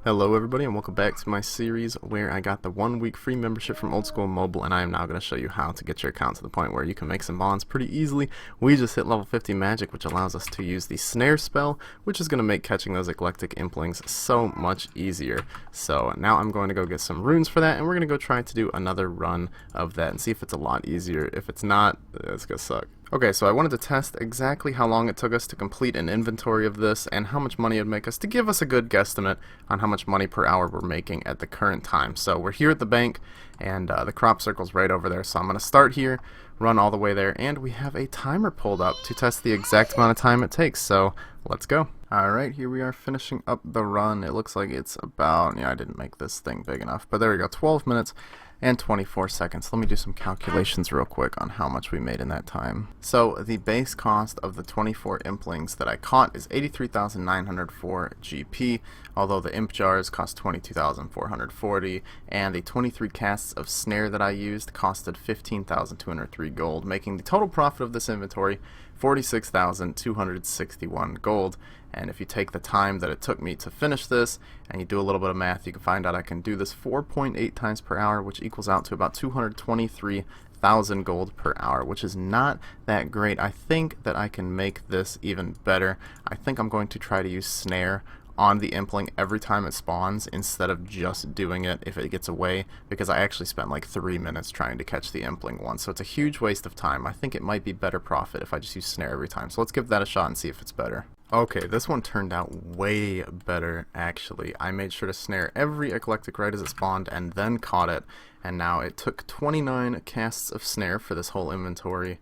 Hello everybody and welcome back to my series where I got the 1 week free membership from Old School Mobile, and I am now going to show you how to get your account to the point where you can make some bonds pretty easily. We just hit level 50 magic, which allows us to use the snare spell, which is going to make catching those eclectic implings so much easier. So now I'm going to go get some runes for that, and we're going to go try to do another run of that and see if it's a lot easier. If it's not, it's going to suck. Okay, so I wanted to test exactly how long it took us to complete an inventory of this and how much money it'd make us to give us a good guesstimate on how much money per hour we're making at the current time. So we're here at the bank, and the crop circle's right over there. So I'm going to start here, run all the way there, and we have a timer pulled up to test the exact amount of time it takes. So let's go. Alright, here we are finishing up the run. It looks like it's about, I didn't make this thing big enough, but there we go, 12 minutes and 24 seconds. Let me do some calculations real quick on how much we made in that time. So the base cost of the 24 implings that I caught is 83,904 GP, although the imp jars cost 22,440, and the 23 casts of snare that I used costed 15,203 gold, making the total profit of this inventory 46,261 gold. And if you take the time that it took me to finish this and you do a little bit of math, you can find out I can do this 4.8 times per hour, which equals out to about 223,000 gold per hour, which is not that great. I think that I can make this even better. I think I'm going to try to use snare on the impling every time it spawns instead of just doing it if it gets away, because I actually spent like 3 minutes trying to catch the impling once, so it's a huge waste of time. I think it might be better profit if I just use snare every time, so let's give that a shot and see if it's better. Okay, this one turned out way better actually. I made sure to snare every eclectic right as it spawned and then caught it, and now it took 29 casts of snare for this whole inventory.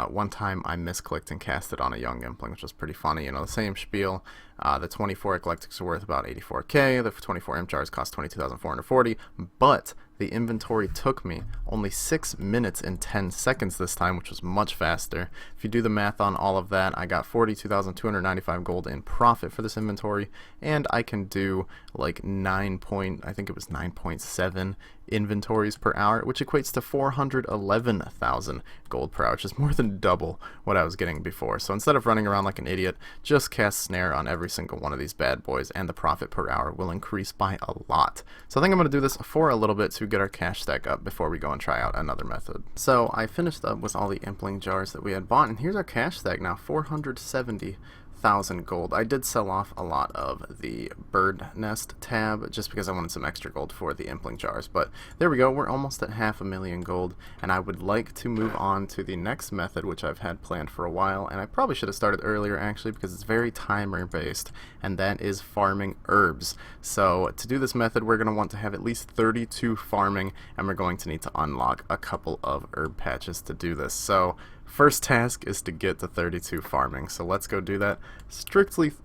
One time I misclicked and cast it on a young impling, which was pretty funny. The same spiel. The 24 eclectics are worth about 84k, the 24 imp jars cost 22,440, but the inventory took me only 6 minutes and 10 seconds this time, which was much faster. If you do the math on all of that, I got 42,295 gold in profit for this inventory, and I can do like 9.7 inventories per hour, which equates to 411,000 gold per hour, which is more than double what I was getting before. So instead of running around like an idiot, just cast snare on every single one of these bad boys, and the profit per hour will increase by a lot. So I think I'm going to do this for a little bit to get our cash stack up before we go and try out another method. So I finished up with all the impling jars that we had bought, and here's our cash stack now, 470,000 gold. I did sell off a lot of the bird nest tab just because I wanted some extra gold for the impling jars, but there we go, we're almost at 500,000 gold, and I would like to move on to the next method, which I've had planned for a while, and I probably should have started earlier actually because it's very timer based, and that is farming herbs. So to do this method, we're going to want to have at least 32 farming, and we're going to need to unlock a couple of herb patches to do this. So first task is to get to 32 farming, so let's go do that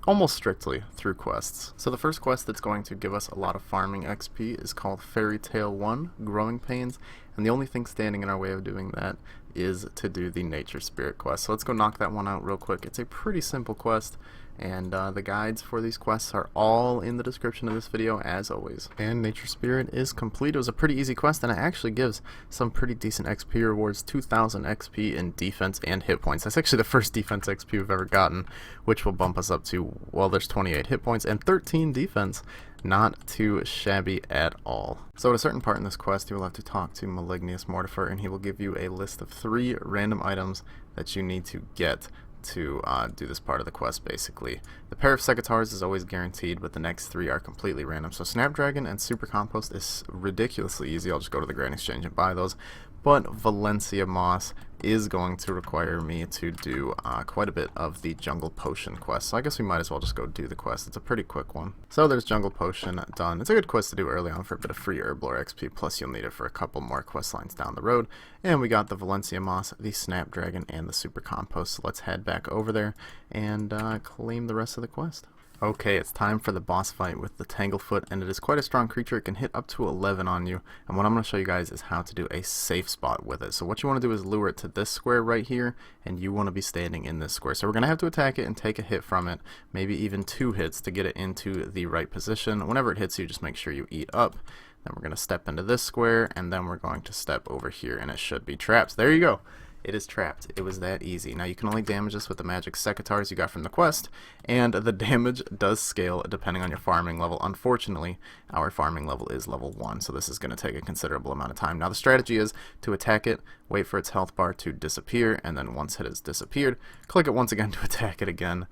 almost strictly through quests. So the first quest that's going to give us a lot of farming XP is called Fairy Tale 1, Growing Pains, and the only thing standing in our way of doing that is to do the Nature Spirit quest. So let's go knock that one out real quick. It's a pretty simple quest, and the guides for these quests are all in the description of this video as always. And Nature Spirit is complete. It was a pretty easy quest, and it actually gives some pretty decent XP rewards, 2,000 XP in defense and hit points. That's actually the first defense XP we've ever gotten, which will bump us up to, well, there's 28 hit points and 13 defense. Not too shabby at all. So at a certain part in this quest, you will have to talk to Malignius Mortifer, and he will give you a list of 3 random items that you need to get to do this part of the quest. Basically, the pair of Secateurs is always guaranteed, but the next 3 are completely random. So Snapdragon and Super Compost is ridiculously easy. I'll just go to the Grand Exchange and buy those. But Valencia Moss is going to require me to do quite a bit of the Jungle Potion quest, so I guess we might as well just go do the quest. It's a pretty quick one. So there's Jungle Potion done. It's a good quest to do early on for a bit of free Herblore XP, plus you'll need it for a couple more quest lines down the road. And we got the Valencia Moss, the Snapdragon, and the Super Compost, so let's head back over there and claim the rest of the quest. Okay, it's time for the boss fight with the Tanglefoot, and it is quite a strong creature. It can hit up to 11 on you, and what I'm going to show you guys is how to do a safe spot with it. So what you want to do is lure it to this square right here, and you want to be standing in this square. So we're going to have to attack it and take a hit from it, maybe even 2 hits to get it into the right position. Whenever it hits you, just make sure you eat up. Then we're going to step into this square, and then we're going to step over here, and it should be trapped. There you go. It is trapped. It was that easy. Now you can only damage this with the magic secateurs you got from the quest, and the damage does scale depending on your farming level. Unfortunately, our farming level is level 1, so this is going to take a considerable amount of time. Now the strategy is to attack it, wait for its health bar to disappear, and then once it has disappeared, click it once again to attack it again.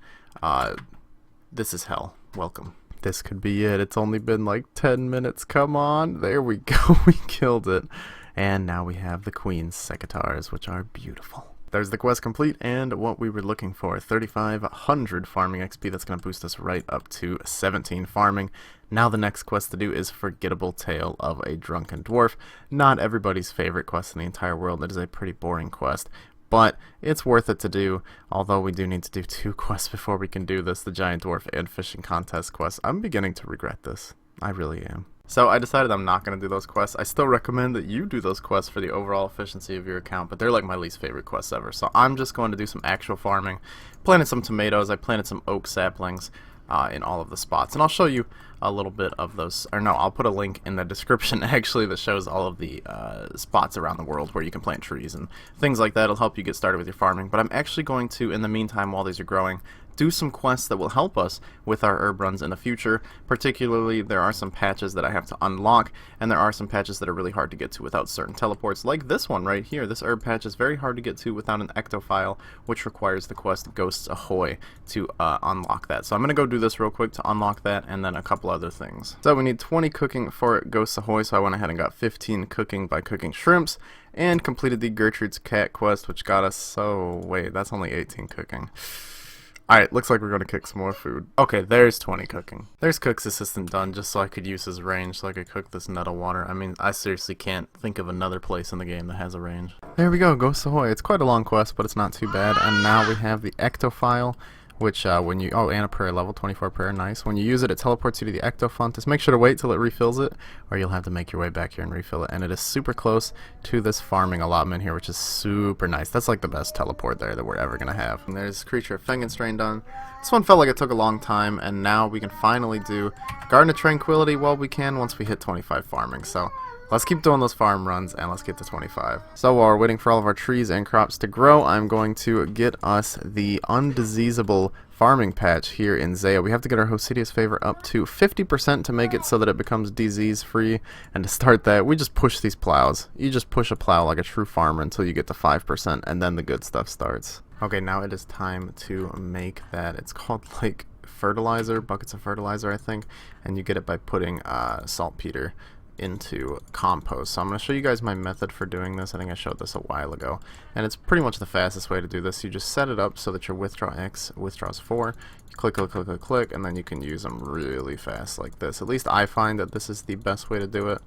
This is hell. Welcome. This could be it. It's only been like 10 minutes. Come on. There we go. We killed it. And now we have the Queen's secateurs, which are beautiful. There's the quest complete and what we were looking for. 3,500 farming XP. That's going to boost us right up to 17 farming. Now the next quest to do is Forgettable Tale of a Drunken Dwarf. Not everybody's favorite quest in the entire world. It is a pretty boring quest, but it's worth it to do, although we do need to do 2 quests before we can do this, the Giant Dwarf and Fishing Contest quest. I'm beginning to regret this. I really am. So I decided I'm not going to do those quests. I still recommend that you do those quests for the overall efficiency of your account, but they're like my least favorite quests ever. So I'm just going to do some actual farming. Planted some tomatoes, I planted some oak saplings in all of the spots, and I'll show you a little bit of those, or no, I'll put a link in the description actually that shows all of the spots around the world where you can plant trees and things like that. It'll help you get started with your farming, but I'm actually going to, in the meantime, while these are growing, do some quests that will help us with our herb runs in the future. Particularly, there are some patches that I have to unlock, and there are some patches that are really hard to get to without certain teleports, like this one right here. This herb patch is very hard to get to without an ectophile, which requires the quest Ghosts Ahoy to unlock that. So I'm going to go do this real quick to unlock that, and then a couple other things. So we need 20 cooking for Ghosts Ahoy, so I went ahead and got 15 cooking by cooking shrimps, and completed the Gertrude's Cat quest, which got us, so wait, that's only 18 cooking. Alright, looks like we're going to cook some more food. Okay, there's 20 cooking. There's Cook's Assistant done, just so I could use his range, so I could cook this nettle water. I mean, I seriously can't think of another place in the game that has a range. There we go, Ghost Ahoy. It's quite a long quest, but it's not too bad. And now we have the Ectophile, which when you, and a prayer level, 24 prayer, nice. When you use it, it teleports you to the Ectofontus. Make sure to wait till it refills it, or you'll have to make your way back here and refill it. And it is super close to this farming allotment here, which is super nice. That's like the best teleport there that we're ever going to have. And there's Creature of Fengenstrain done. This one felt like it took a long time, and now we can finally do Garden of Tranquility while we can once we hit 25 farming. So let's keep doing those farm runs, and let's get to 25. So while we're waiting for all of our trees and crops to grow, I'm going to get us the undiseasable farming patch here in Zaya. We have to get our Hosidius favor up to 50% to make it so that it becomes disease free, and to start that, we just push these plows. You just push a plow like a true farmer until you get to 5%, and then the good stuff starts. Okay, now it is time to make that. It's called like fertilizer, buckets of fertilizer I think, and you get it by putting saltpeter into compost. So I'm going to show you guys my method for doing this. I think I showed this a while ago, and it's pretty much the fastest way to do this. You just set it up so that your withdraw X withdraws 4. You click, click, click, click, click, and then you can use them really fast like this. At least I find that this is the best way to do it.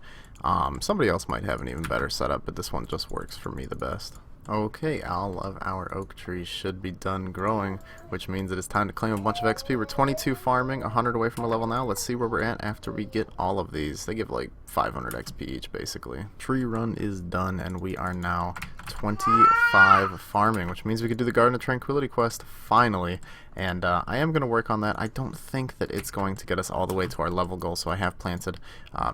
Somebody else might have an even better setup, but this one just works for me the best. Okay, all of our oak trees should be done growing, which means it is time to claim a bunch of XP. We're 22 farming, 100 away from a level now. Let's see where we're at after we get all of these. They give like 500 XP each, basically. Tree run is done, and we are now 25 farming, which means we could do the Garden of Tranquility quest, finally. And I am going to work on that. I don't think that it's going to get us all the way to our level goal, so I have planted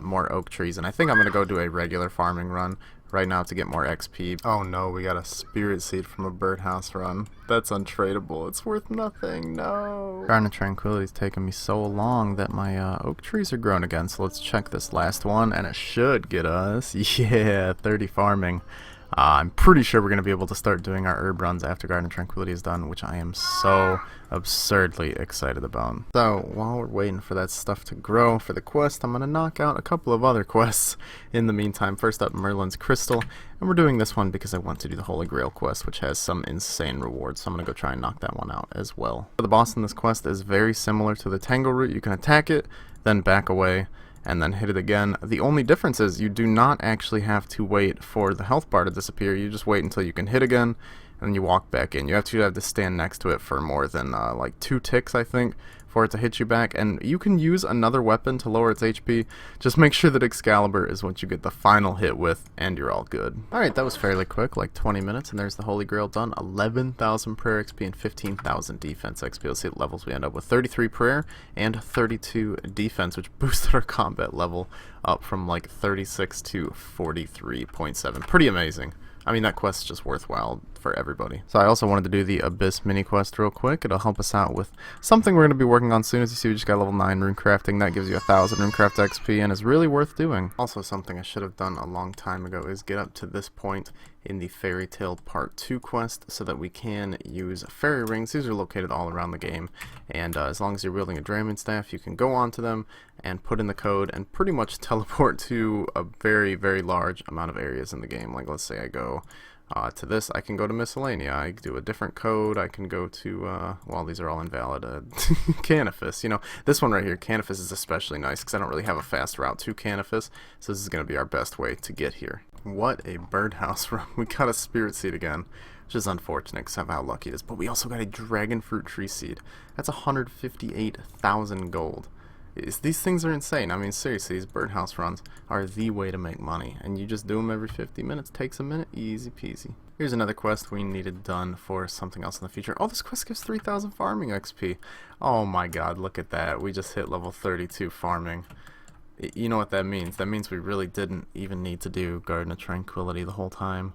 more oak trees, and I think I'm going to go do a regular farming run right now to get more XP. Oh no, we got a spirit seed from a birdhouse run. That's untradeable. It's worth nothing. No. Garden of Tranquility's taken me so long that my oak trees are grown again. So let's check this last one, and it should get us, yeah, 30 farming. I'm pretty sure we're going to be able to start doing our herb runs after Garden of Tranquility is done, which I am so absurdly excited about. So while we're waiting for that stuff to grow for the quest, I'm going to knock out a couple of other quests in the meantime. First up, Merlin's Crystal, and we're doing this one because I want to do the Holy Grail quest, which has some insane rewards, so I'm going to go try and knock that one out as well. The boss in this quest is very similar to the Tangle route. You can attack it, then back away, and then hit it again. The only difference is you do not actually have to wait for the health bar to disappear. You just wait until you can hit again, and then you walk back in. You have to stand next to it for more than like 2 ticks, I think, for it to hit you back. And you can use another weapon to lower its HP. Just make sure that Excalibur is what you get the final hit with, and you're all good. Alright, that was fairly quick, like 20 minutes, and there's the Holy Grail done. 11,000 prayer XP and 15,000 defense XP. Let's see what levels we end up with. 33 prayer and 32 defense, which boosted our combat level up from like 36 to 43.7. Pretty amazing. I mean, that quest's just worthwhile for everybody. So I also wanted to do the Abyss mini quest real quick. It'll help us out with something we're going to be working on soon. As you see, we just got level 9 rune crafting. That gives you 1,000 runecraft XP and is really worth doing. Also, something I should have done a long time ago is get up to this point in the Fairy Tale Part 2 quest so that we can use fairy rings. These are located all around the game, and as long as you're wielding a Draymond staff, you can go onto them and put in the code and pretty much teleport to a very, very large amount of areas in the game. Like, let's say I go to this, I can go to Miscellanea, I do a different code, I can go to, well, these are all invalid, Canifis. You know, this one right here, Canifis, is especially nice because I don't really have a fast route to Canifis, so this is going to be our best way to get here. What a birdhouse run. We got a spirit seed again, which is unfortunate because of how lucky it is, but we also got a dragon fruit tree seed. That's 158,000 gold. These things are insane. I mean, seriously, these birdhouse runs are the way to make money, and you just do them every 50 minutes. Takes a minute, easy peasy. Here's another quest we needed done for something else in the future. Oh, this quest gives 3,000 farming XP. Oh my god, look at that. We just hit level 32 farming. You know what that means? That means we really didn't even need to do Garden of Tranquility the whole time.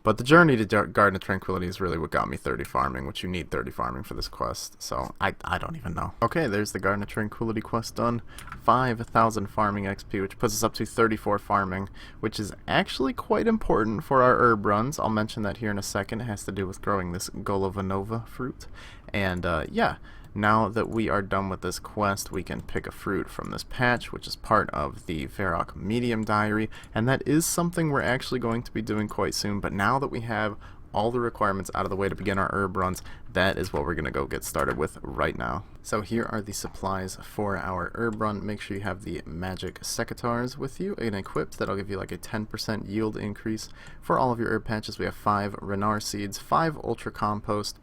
But the journey to Garden of Tranquility is really what got me 30 farming, which you need 30 farming for this quest, so I don't even know. Okay, there's the Garden of Tranquility quest done. 5,000 farming XP, which puts us up to 34 farming, which is actually quite important for our herb runs. I'll mention that here in a second. It has to do with growing this Golovanova fruit. And yeah, now that we are done with this quest, we can pick a fruit from this patch, which is part of the Varrock Medium Diary, and that is something we're actually going to be doing quite soon. But now that we have all the requirements out of the way to begin our herb runs, that is what we're going to go get started with right now. So here are the supplies for our herb run. Make sure you have the magic secateurs with you and equipped. That'll give you like a 10% yield increase for all of your herb patches. We have 5 Renar seeds, 5 ultra compost,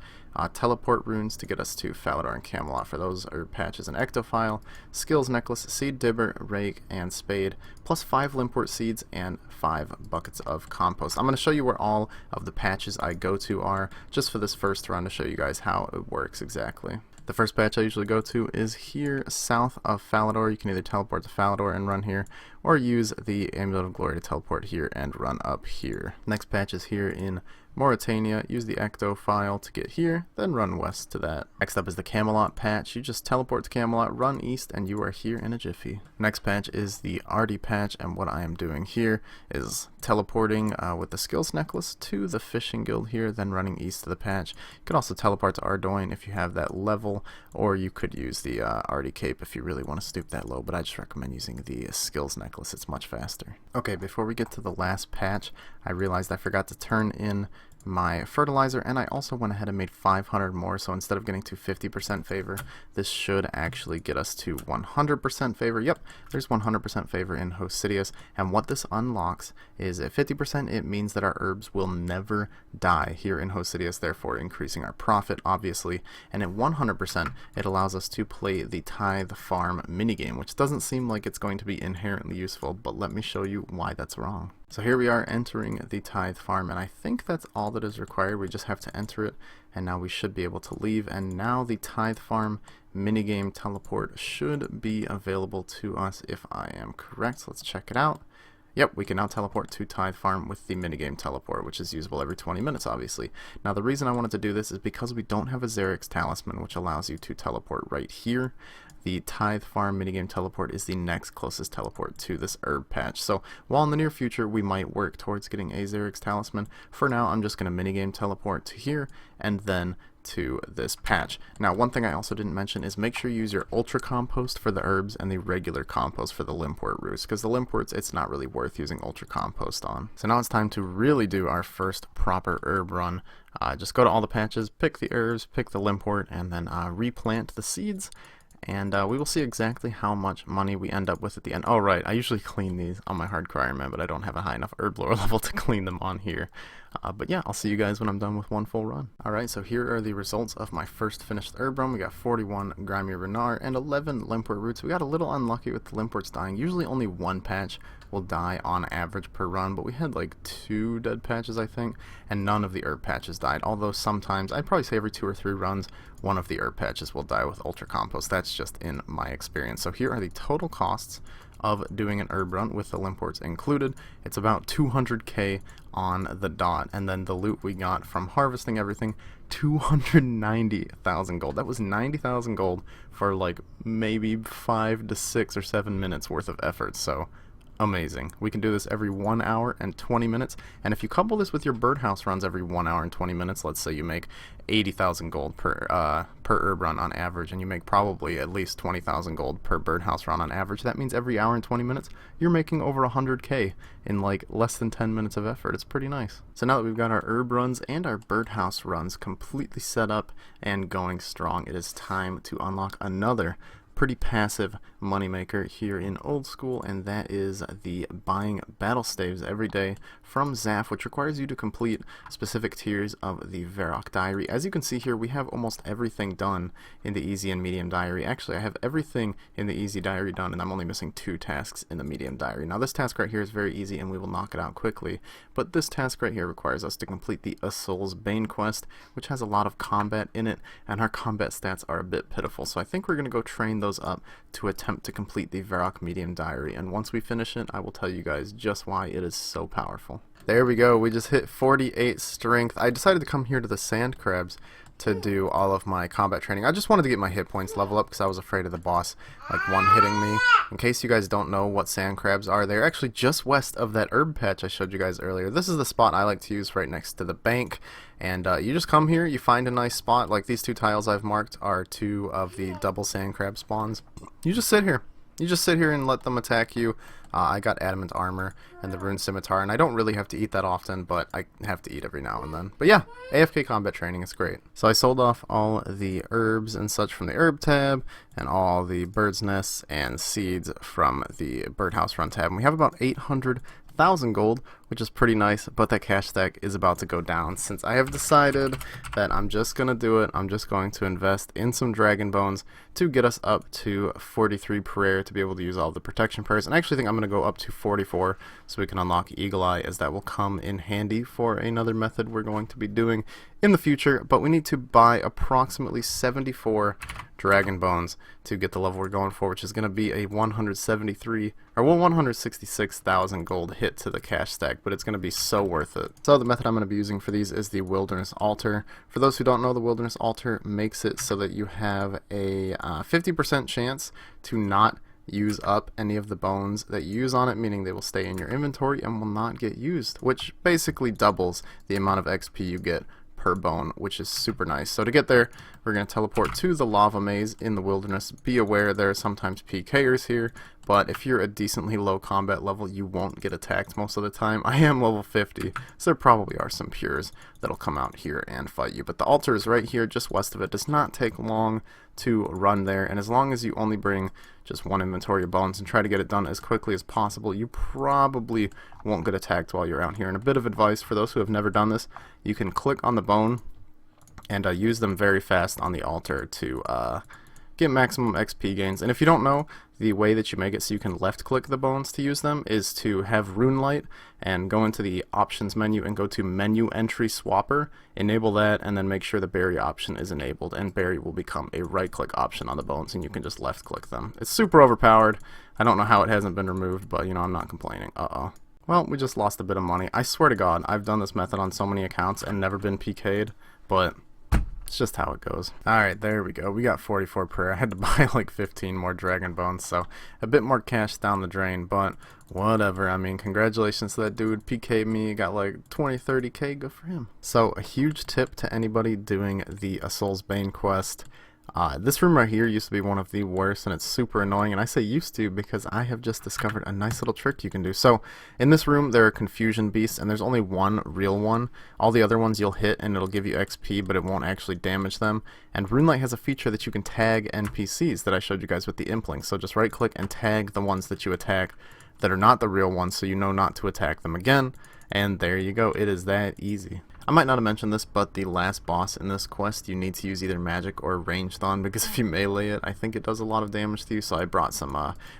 teleport runes to get us to Falador and Camelot for those herb patches, an ectophile, skills necklace, seed dibber, rake, and spade, plus 5 limport seeds and 5 buckets of compost. I'm going to show you where all of the patches I go to are just for this first run to show you guys how it works exactly. The first patch I usually go to is here south of Falador. You can either teleport to Falador and run here, or use the Amulet of Glory to teleport here and run up here. Next patch is here in Mauritania. Use the ectophile to get here, then run west to that. Next up is the Camelot patch. You just teleport to Camelot, run east, and you are here in a jiffy. Next patch is the Artie patch, and what I am doing here is teleporting with the skills necklace to the fishing guild here, then running east to the patch. You can also teleport to Ardoin if you have that level, or you could use the Artie cape if you really want to stoop that low, but I just recommend using the skills necklace. It's much faster. Okay, before we get to the last patch, I realized I forgot to turn in my fertilizer, and I also went ahead and made 500 more, so instead of getting to 50% favor, this should actually get us to 100% favor. Yep, there's 100% favor in Hosidius, and what this unlocks is at 50% it means that our herbs will never die here in Hosidius, therefore increasing our profit, obviously, and at 100% it allows us to play the Tithe Farm minigame, which doesn't seem like it's going to be inherently useful, but let me show you why that's wrong. So here we are entering the Tithe Farm, and I think that's all that is required. We just have to enter it, and now we should be able to leave. And now the Tithe Farm minigame teleport should be available to us if I am correct. So let's check it out. Yep, we can now teleport to Tithe Farm with the minigame teleport, which is usable every 20 minutes, obviously. Now, the reason I wanted to do this is because we don't have a Xerix talisman, which allows you to teleport right here. The Tithe Farm minigame teleport is the next closest teleport to this herb patch. So, while in the near future we might work towards getting a Xerix talisman, for now I'm just going to minigame teleport to here and then to this patch. Now, one thing I also didn't mention is make sure you use your ultra compost for the herbs and the regular compost for the limport roots, because the limports it's not really worth using ultra compost on. So now it's time to really do our first proper herb run. Just go to all the patches, pick the herbs, pick the limport, and then replant the seeds. And we will see exactly how much money we end up with at the end. Oh, right, I usually clean these on my hardcore Iron Man, but I don't have a high enough herb lore level to clean them on here. But yeah, I'll see you guys when I'm done with one full run. Alright, so here are the results of my first finished herb run. We got 41 Grimy Renar and 11 Limport Roots. We got a little unlucky with the Limports dying. Usually only one patch will die on average per run, but we had like 2 dead patches, I think, and none of the herb patches died. Although sometimes, I'd probably say every 2 or 3 runs, one of the herb patches will die with Ultra Compost. That's just in my experience. So here are the total costs of doing an herb run with the limports included. It's about 200k on the dot, and then the loot we got from harvesting everything, 290,000 gold. That was 90,000 gold for like maybe 5 to 6 or 7 minutes worth of effort, so amazing. We can do this every 1 hour and 20 minutes, and if you couple this with your birdhouse runs every 1 hour and 20 minutes, let's say you make 80,000 gold per herb run on average, and you make probably at least 20,000 gold per birdhouse run on average. That means every hour and 20 minutes you're making over 100k in like less than 10 minutes of effort. It's pretty nice. So now that we've got our herb runs and our birdhouse runs completely set up and going strong, it is time to unlock another pretty passive moneymaker here in old school, and that is the buying battle staves every day from Zaf, which requires you to complete specific tiers of the Varrock diary. As you can see here, we have almost everything done in the easy and medium diary. Actually, I have everything in the easy diary done, and I'm only missing 2 tasks in the medium diary. Now this task right here is very easy and we will knock it out quickly, but this task right here requires us to complete the Usull's Bane quest, which has a lot of combat in it, and our combat stats are a bit pitiful, so I think we're going to go train those up to attempt to complete the Varrock medium diary, and once we finish it I will tell you guys just why it is so powerful. There we go, we just hit 48 strength. I decided to come here to the sand crabs to do all of my combat training. I just wanted to get my hit points level up because I was afraid of the boss like one-hitting me. In case you guys don't know what sand crabs are, they're actually just west of that herb patch I showed you guys earlier. This is the spot I like to use right next to the bank, and you just come here, you find a nice spot. Like these 2 tiles I've marked are 2 of the double sand crab spawns. You just sit here. You just sit here and let them attack you. I got adamant armor and the rune scimitar, and I don't really have to eat that often, but I have to eat every now and then. But yeah, AFK combat training is great. So I sold off all the herbs and such from the herb tab, and all the bird's nests and seeds from the birdhouse run tab. And we have about 800,000 gold, which is pretty nice, but that cash stack is about to go down since I have decided that I'm just going to do it. I'm just going to invest in some dragon bones to get us up to 43 prayer to be able to use all the protection prayers, and I actually think I'm going to go up to 44 so we can unlock Eagle Eye, as that will come in handy for another method we're going to be doing in the future. But we need to buy approximately 74 dragon bones to get the level we're going for, which is going to be a 166,000 gold hit to the cash stack, but it's going to be so worth it. So the method I'm going to be using for these is the Wilderness Altar. For those who don't know, the Wilderness Altar makes it so that you have a 50% chance to not use up any of the bones that you use on it, meaning they will stay in your inventory and will not get used, which basically doubles the amount of XP you get per bone, which is super nice. So to get there, we're going to teleport to the lava maze in the wilderness. Be aware there are sometimes PKers here, but if you're a decently low combat level, you won't get attacked most of the time. I am level 50, so there probably are some pures that'll come out here and fight you. But the altar is right here, just west of it. Does not take long to run there, and as long as you only bring just 1 inventory of bones and try to get it done as quickly as possible, you probably won't get attacked while you're out here. And a bit of advice for those who have never done this, you can click on the bone and use them very fast on the altar to get maximum XP gains. And if you don't know, the way that you make it so you can left click the bones to use them is to have rune light and go into the options menu and go to menu entry swapper, enable that, and then make sure the berry option is enabled, and berry will become a right click option on the bones and you can just left click them. It's super overpowered. I don't know how it hasn't been removed, but you know, I'm not complaining. Well, we just lost a bit of money. I swear to God, I've done this method on so many accounts and never been PK'd, but it's just how it goes. Alright, there we go. We got 44 prayer. I had to buy like 15 more dragon bones, so a bit more cash down the drain, but whatever. I mean, congratulations to that dude. PK'd me, got like 20-30k, good for him. So a huge tip to anybody doing the Usull's Bane quest. This room right here used to be one of the worst, and it's super annoying, and I say used to because I have just discovered a nice little trick you can do. So in this room there are confusion beasts, and there's only one real one. All the other ones you'll hit and it'll give you XP, but it won't actually damage them. And RuneLight has a feature that you can tag NPCs that I showed you guys with the implink. So just right click and tag the ones that you attack that are not the real ones, so you know not to attack them again. And there you go, it is that easy. I might not have mentioned this, but the last boss in this quest, you need to use either magic or ranged on, because if you melee it, I think it does a lot of damage to you, so I brought some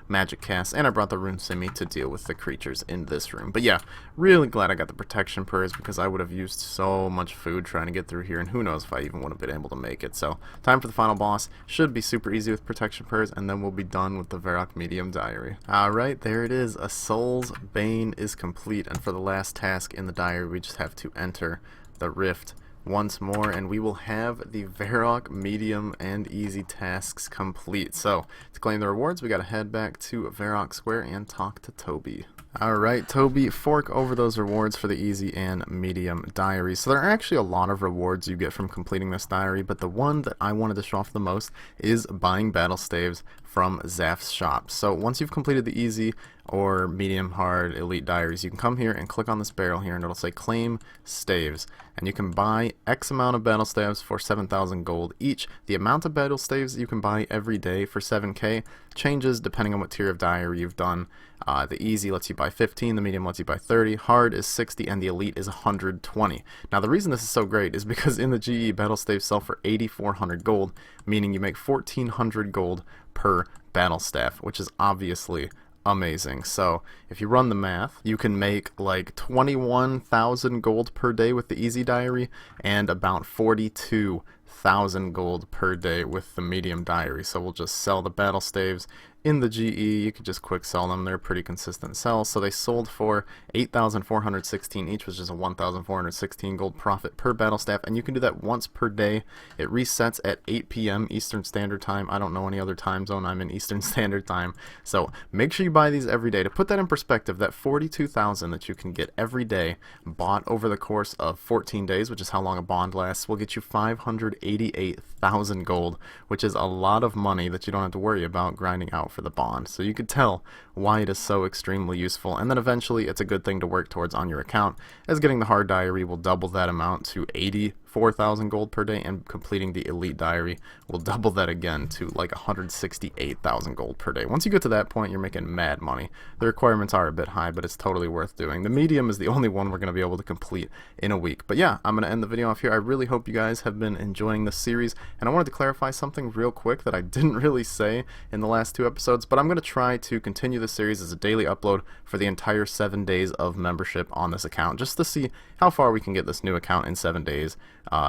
magic casts, and I brought the rune simi to deal with the creatures in this room. But yeah, really glad I got the protection purrs, because I would have used so much food trying to get through here, and who knows if I even would have been able to make it. So, time for the final boss. Should be super easy with protection purrs, and then we'll be done with the Varrock Medium Diary. Alright, there it is. A Soul's Bane is complete, and for the last task in the diary, we just have to enter the rift once more, and we will have the Varrock medium and easy tasks complete. So to claim the rewards, we gotta head back to Varrock Square and talk to Toby. Alright, Toby, fork over those rewards for the easy and medium diaries. So there are actually a lot of rewards you get from completing this diary, but the one that I wanted to show off the most is buying battle staves from Zaf's shop. So once you've completed the easy or medium, hard, elite diaries, you can come here and click on this barrel here, and it'll say claim staves, and you can buy X amount of battle staves for 7,000 gold each. The amount of battle staves you can buy every day for 7k changes depending on what tier of diary you've done. The easy lets you buy 15, the medium lets you buy 30, hard is 60, and the elite is 120. Now the reason this is so great is because in the GE, battle staves sell for 8,400 gold, meaning you make 1,400 gold per battle staff, which is obviously amazing. So if you run the math, you can make like 21,000 gold per day with the easy diary and about 42,000 gold per day with the medium diary. So we'll just sell the battle staves in the GE. You could just quick sell them. They're pretty consistent sells. So they sold for 8,416 each, which is a 1,416 gold profit per battle staff, and you can do that once per day. It resets at 8 p.m. Eastern Standard Time. I don't know any other time zone. I'm in Eastern Standard Time. So make sure you buy these every day. To put that in perspective, that 42,000 that you can get every day bought over the course of 14 days, which is how long a bond lasts, will get you 588,000 gold, which is a lot of money that you don't have to worry about grinding out for the bond. So you could tell why it is so extremely useful, and then eventually it's a good thing to work towards on your account, as getting the hard diary will double that amount to 84,000 gold per day, and completing the elite diary will double that again to like 168,000 gold per day. Once you get to that point, you're making mad money. The requirements are a bit high, but it's totally worth doing. The medium is the only one we're going to be able to complete in a week. But yeah, I'm going to end the video off here. I really hope you guys have been enjoying this series, and I wanted to clarify something real quick that I didn't really say in the last 2 episodes, but I'm going to try to continue this series as a daily upload for the entire 7 days of membership on this account, just to see how far we can get this new account in 7 days,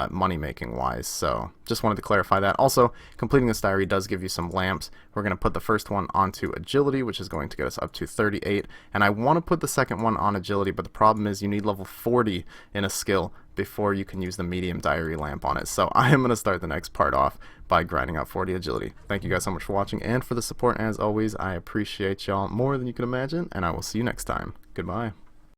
money making wise. So just wanted to clarify that. Also, completing this diary does give you some lamps. We're going to put the first one onto agility, which is going to get us up to 38, and I want to put the second one on agility, but the problem is you need level 40 in a skill before you can use the medium diary lamp on it. So I am going to start the next part off by grinding out 40 agility. Thank you guys so much for watching and for the support as always. I appreciate y'all more than you can imagine, and I will see you next time. Goodbye.